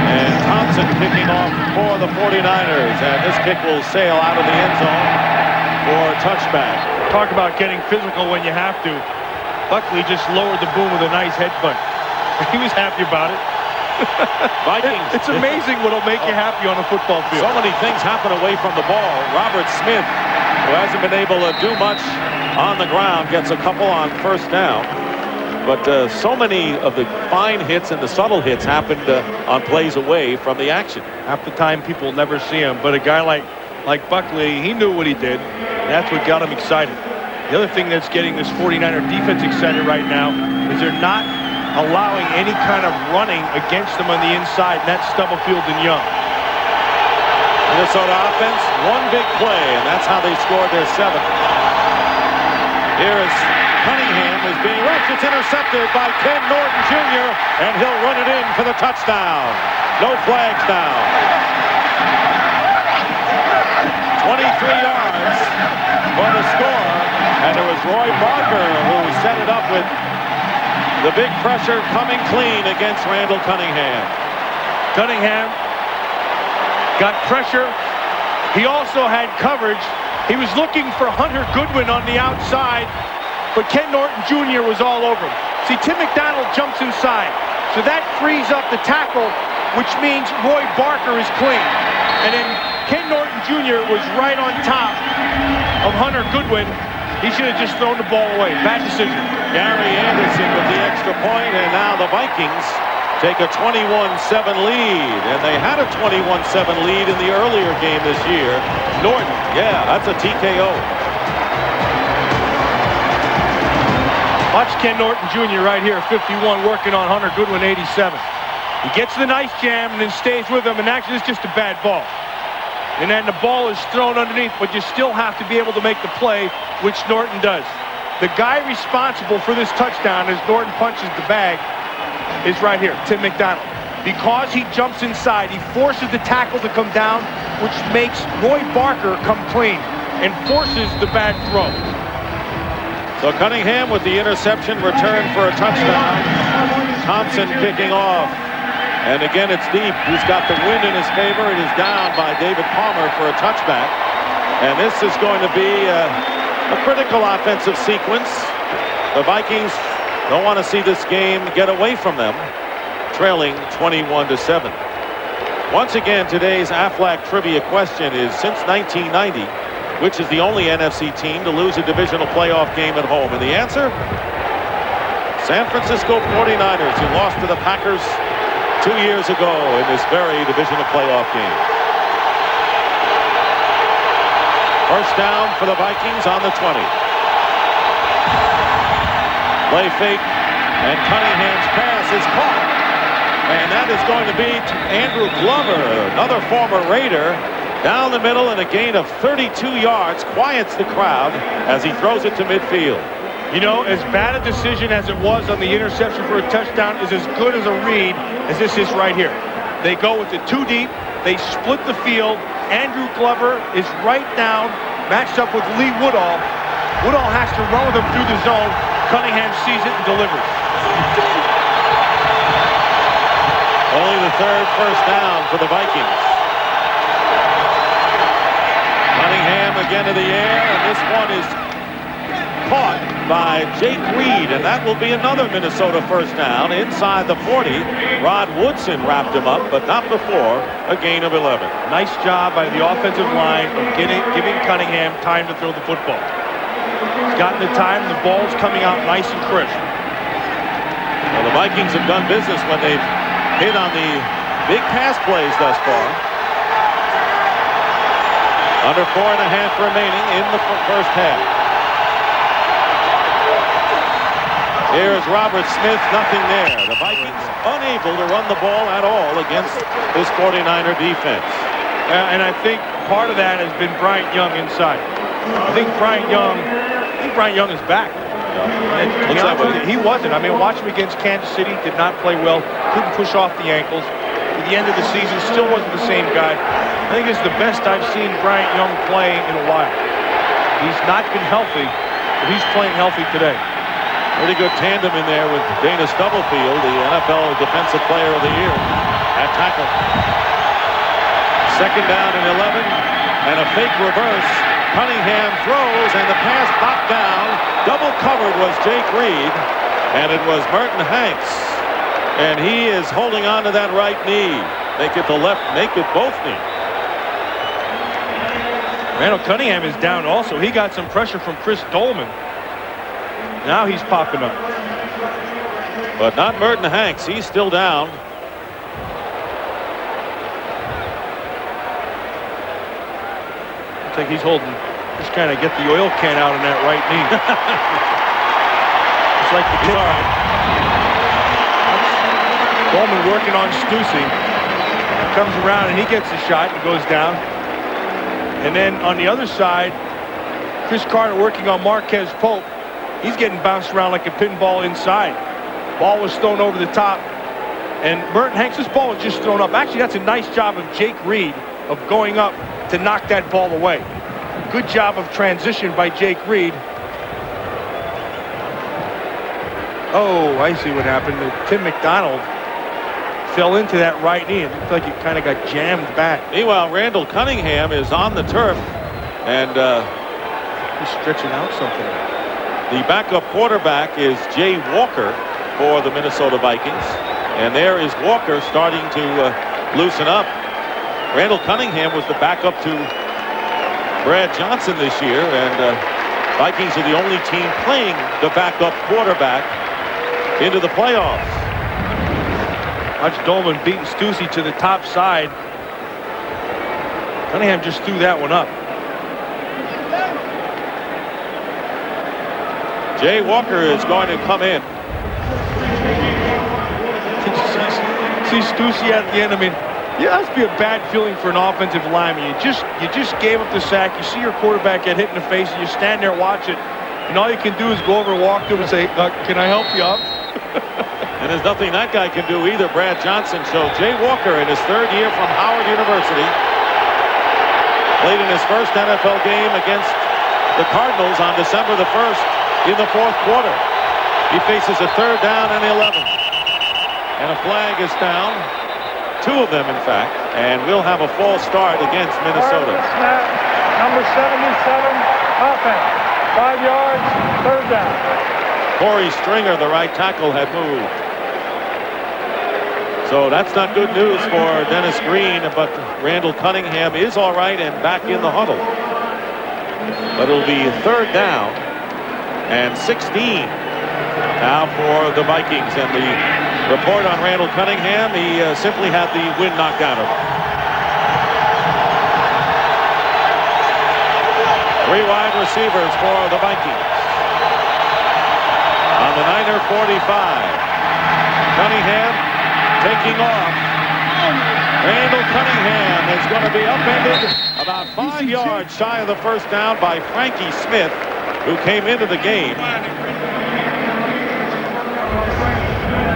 And Thompson kicking off for the 49ers. And this kick will sail out of the end zone for a touchback. Talk about getting physical when you have to. Buckley just lowered the boom with a nice headbutt. He was happy about it. Vikings. It's amazing what'll make you happy on a football field. So many things happen away from the ball. Robert Smith, who hasn't been able to do much on the ground, gets a couple on first down. But so many of the fine hits and the subtle hits happened on plays away from the action. Half the time people never see him, but a guy like Buckley, he knew what he did. And that's what got him excited. The other thing that's getting this 49er defense excited right now is they're not allowing any kind of running against them on the inside, and that's Stubblefield and Young. Minnesota offense, one big play, and that's how they scored their 7th. Here is Cunningham is being rushed. It's intercepted by Ken Norton Jr., and he'll run it in for the touchdown. No flags now. 23 yards for the score, and it was Roy Barker who set it up with the big pressure coming clean against Randall Cunningham. Cunningham got pressure. He also had coverage. He was looking for Hunter Goodwin on the outside, but Ken Norton Jr. was all over him. See, Tim McDaniel jumps inside, so that frees up the tackle, which means Roy Barker is clean. And then Ken Norton Jr. was right on top of Hunter Goodwin. He should have just thrown the ball away. Bad decision. Gary Anderson with the extra point, and now the Vikings take a 21-7 lead. And they had a 21-7 lead in the earlier game this year. Norton, yeah, that's a TKO. Watch Ken Norton Jr. right here, 51, working on Hunter Goodwin, 87. He gets the nice jam and then stays with him, and actually it's just a bad ball. And then the ball is thrown underneath, but you still have to be able to make the play, which Norton does. The guy responsible for this touchdown as Norton punches the bag is right here, Tim McDaniel. Because he jumps inside, he forces the tackle to come down, which makes Roy Barker come clean and forces the bad throw. So Cunningham with the interception, return for a touchdown. Thompson kicking off. And again, it's deep. He's got the wind in his favor. It is down by David Palmer for a touchback. And this is going to be a critical offensive sequence. The Vikings don't want to see this game get away from them, trailing 21-7. Once again, today's Aflac trivia question is, since 1990, which is the only NFC team to lose a divisional playoff game at home? And the answer? San Francisco 49ers, who lost to the Packers 2 years ago in this very divisional playoff game. First down for the Vikings on the 20. Play fake, and Cunningham's pass is caught. And that is going to be Andrew Glover, another former Raider, down the middle, and a gain of 32 yards, quiets the crowd as he throws it to midfield. You know, as bad a decision as it was on the interception for a touchdown is as good as a read as this is right here. They go with it too deep. They split the field. Andrew Glover is right down, matched up with Lee Woodall. Woodall has to run with him through the zone. Cunningham sees it and delivers. Only the third first down for the Vikings. Cunningham again to the air, and this one is caught by Jake Reed, and that will be another Minnesota first down inside the 40. Rod Woodson wrapped him up, but not before a gain of 11. Nice job by the offensive line of giving Cunningham time to throw the football. He's gotten the time, the ball's coming out nice and crisp. Well, the Vikings have done business when they've hit on the big pass plays thus far. Under 4.5 remaining in the first half. Here's Robert Smith, nothing there. The Vikings unable to run the ball at all against this 49er defense. And I think part of that has been Bryant Young inside. I think Bryant Young is back. And Looks that way. he wasn't. I mean, watch him against Kansas City. Did not play well. Couldn't push off the ankles. At the end of the season, still wasn't the same guy. I think it's the best I've seen Bryant Young play in a while. He's not been healthy, but he's playing healthy today. Pretty good tandem in there with Dana Stubblefield, the NFL Defensive Player of the Year at tackle. Second down and 11, and a fake reverse. Cunningham throws, and the pass knocked down. Double covered was Jake Reed, and it was Merton Hanks. And he is holding on to that right knee. Make it the left, make it both knees. Randall Cunningham is down also. He got some pressure from Chris Dolman. Now he's popping up. But not Merton Hanks. He's still down. Looks like he's holding, just kind of get the oil can out on that right knee. It's like the tip. Dolman working on Stussy. Comes around and he gets the shot and goes down. And then on the other side, Chris Carter working on Marquez Pope. He's getting bounced around like a pinball inside. Ball was thrown over the top. And Merton Hanks' ball was just thrown up. Actually, that's a nice job of Jake Reed of going up to knock that ball away. Good job of transition by Jake Reed. Oh, I see what happened. Tim McDaniel fell into that right knee. It looked like it kind of got jammed back. Meanwhile, Randall Cunningham is on the turf, and he's stretching out something. The backup quarterback is Jay Walker for the Minnesota Vikings. And there is Walker starting to loosen up. Randall Cunningham was the backup to Brad Johnson this year. And Vikings are the only team playing the backup quarterback into the playoffs. Watch Dolman beating Stussy to the top side. Cunningham just threw that one up. Jay Walker is going to come in. See Stussy at the end. I mean, yeah, that must be a bad feeling for an offensive lineman. You just gave up the sack. You see your quarterback get hit in the face, and you stand there, watch it, and all you can do is go over and walk to him and say, "Can I help you up?" And there's nothing that guy can do either, Brad Johnson. So Jay Walker in his third year from Howard University played in his first NFL game against the Cardinals on December the 1st in the fourth quarter. He faces a third down and 11. And a flag is down. Two of them, in fact. And we'll have a false start against Minnesota. Snap, number 77, offense. 5 yards, third down. Corey Stringer, the right tackle, had moved. So that's not good news for Dennis Green, but Randall Cunningham is all right and back in the huddle. But it'll be third down and 16 now for the Vikings. And the report on Randall Cunningham, he simply had the wind knocked out of him. 3 wide receivers for the Vikings. On the Niner 45, Cunningham taking off. Randall Cunningham is going to be upended about 5 yards shy of the first down by Frankie Smith, who came into the game. I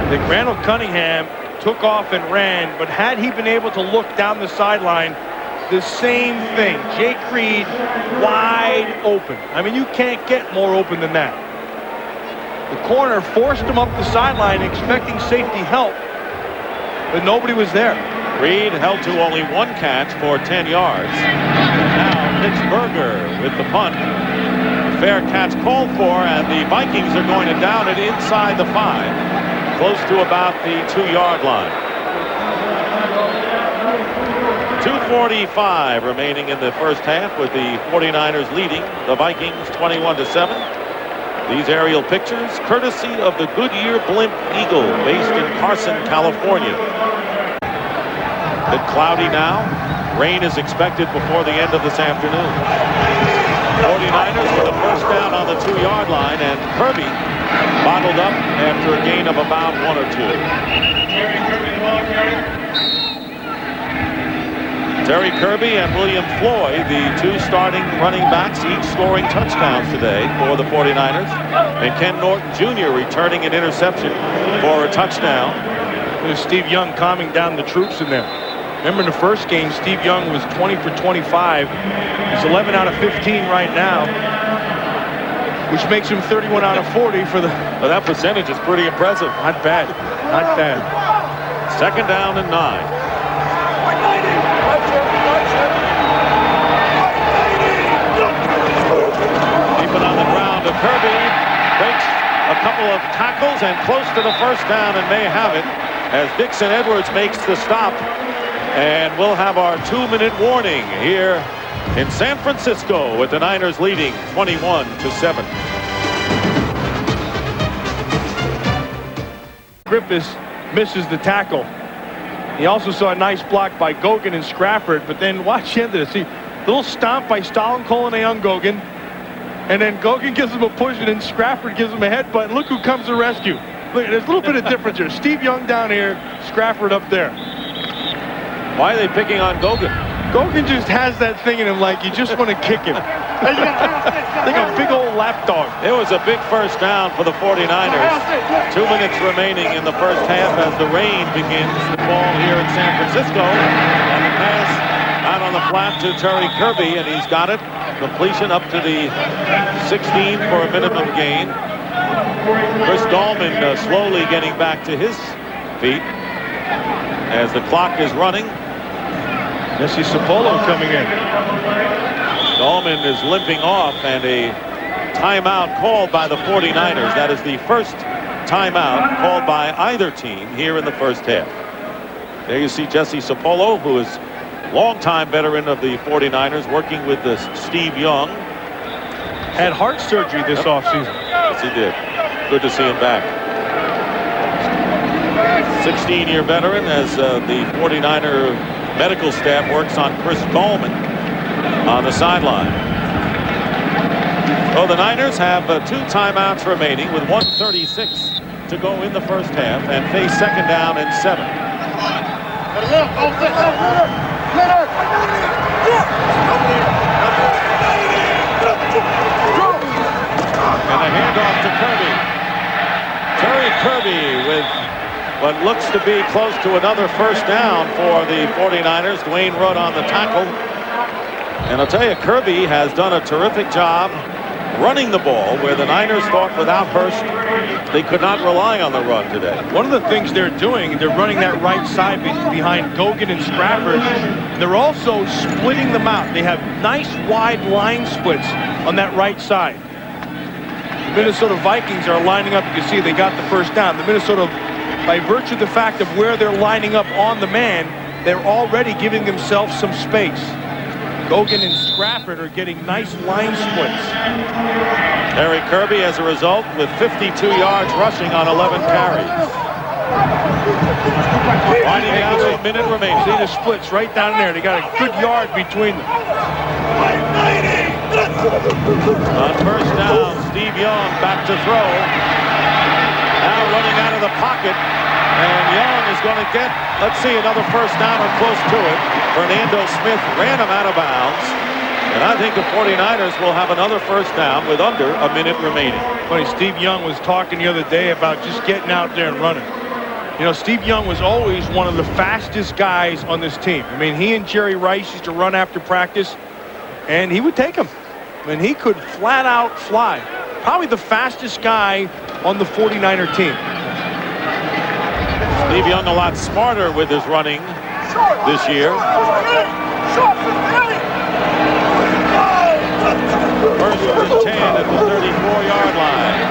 think Randall Cunningham took off and ran, but had he been able to look down the sideline, the same thing. Jake Reed wide open. I mean, you can't get more open than that. The corner forced him up the sideline expecting safety help, but nobody was there. Reed held to only 1 catch for 10 yards. Now Mitch Berger with the punt. Fair catch called for, and the Vikings are going to down it inside the 5, close to about the 2-yard line. 2:45 remaining in the first half, with the 49ers leading the Vikings 21-7. These aerial pictures courtesy of the Goodyear Blimp Eagle, based in Carson, California. Bit cloudy now. Rain is expected before the end of this afternoon. 49ers with a first down on the 2-yard line, and Kirby bottled up after a gain of about 1 or 2. Terry Kirby and William Floyd, the 2 starting running backs, each scoring touchdowns today for the 49ers. And Ken Norton Jr. returning an interception for a touchdown. There's Steve Young calming down the troops in there. Remember in the first game, Steve Young was 20 for 25. He's 11 out of 15 right now, which makes him 31 out of 40 for the... Well, that percentage is pretty impressive. Not bad. Not bad. 2nd down and 9. On the ground, Kirby breaks a couple of tackles and close to the first down and may have it as Dixon Edwards makes the stop. And we'll have our 2-minute warning here in San Francisco with the Niners leading 21-7. Griffiths misses the tackle. He also saw a nice block by Gogan and Scrafford, but then watch the end of this. See, little stomp by Stalin Colonnay on Gogan. And then Gogan gives him a push, and then Scrafford gives him a headbutt. And look who comes to rescue. Look, there's a little bit of difference here. Steve Young down here, Scrafford up there. Why are they picking on Gogan? Gogan just has that thing in him like you just want to kick him. Like a big old lap dog. It was a big first down for the 49ers. 2 minutes remaining in the first half as the rain begins to fall here in San Francisco. And the pass out on the flat to Terry Kirby, and he's got it. Completion up to the 16 for a minimum gain. Chris Dahlman slowly getting back to his feet as the clock is running. Jesse Sapolo coming in. Dahlman is limping off, and a timeout called by the 49ers. That is the first timeout called by either team here in the first half. There you see Jesse Sapolo, who is longtime veteran of the 49ers, working with Steve Young. Had heart surgery this offseason. Yes, he did. Good to see him back. 16-year veteran as the 49er medical staff works on Chris Dahlman on the sideline. Well, the Niners have 2 timeouts remaining with 1:36 to go in the first half and face 2nd down and 7. And a handoff to Kirby. Terry Kirby with what looks to be close to another first down for the 49ers. Dwayne Rudd on the tackle. And I'll tell you, Kirby has done a terrific job running the ball where the Niners thought without Hurst they could not rely on the run today. One of the things they're doing, they're running that right side behind Gogan and Scrafford. They're also splitting them out. They have nice wide line splits on that right side. The Minnesota Vikings are lining up. You can see they got the first down. The Minnesota, by virtue of the fact of where they're lining up on the man, they're already giving themselves some space. Gogan and Scrafford are getting nice line splits. Terry Kirby, as a result, with 52 yards rushing on 11 carries. Winding down to a minute remaining. See the splits right down there. They got a good yard between them. On first down, Steve Young back to throw. Now running out of the pocket. And Young is going to get, let's see, another first down or close to it. Fernando Smith ran him out of bounds. And I think the 49ers will have another first down with under a minute remaining. Funny, Steve Young was talking the other day about just getting out there and running. You know, Steve Young was always one of the fastest guys on this team. I mean, he and Jerry Rice used to run after practice, and he would take them. I mean, he could flat out fly. Probably the fastest guy on the 49er team. Steve Young a lot smarter with his running this year. First and 10 at the 34-yard line.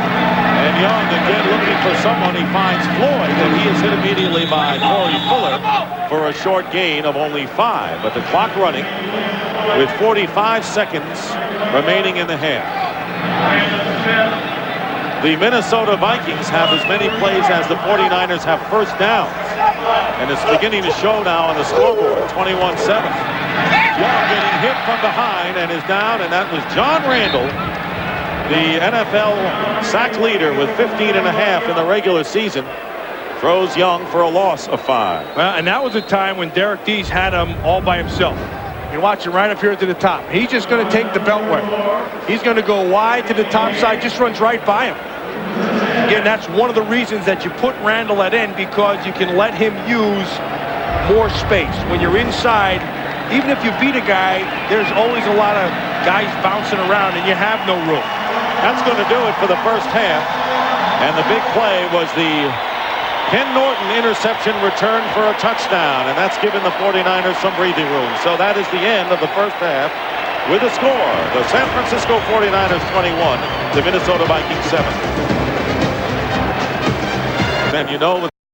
And Young again looking for someone. He finds Floyd, and he is hit immediately by Corey Fuller for a short gain of only 5. But the clock running with 45 seconds remaining in the half. The Minnesota Vikings have as many plays as the 49ers have first downs. And it's beginning to show now on the scoreboard, 21-7. Young getting hit from behind and is down, and that was John Randall, the NFL sack leader with 15.5 in the regular season, throws Young for a loss of 5. Well, and that was a time when Derek Dees had him all by himself. You watch him right up here to the top. He's just going to take the beltway. He's going to go wide to the top side, just runs right by him. Again, that's one of the reasons that you put Randall at end, because you can let him use more space. When you're inside, even if you beat a guy, there's always a lot of guys bouncing around and you have no room. That's going to do it for the first half. And the big play was the Ken Norton interception return for a touchdown, and that's given the 49ers some breathing room. So that is the end of the first half with a score. The San Francisco 49ers 21, the Minnesota Vikings 7. And you know, with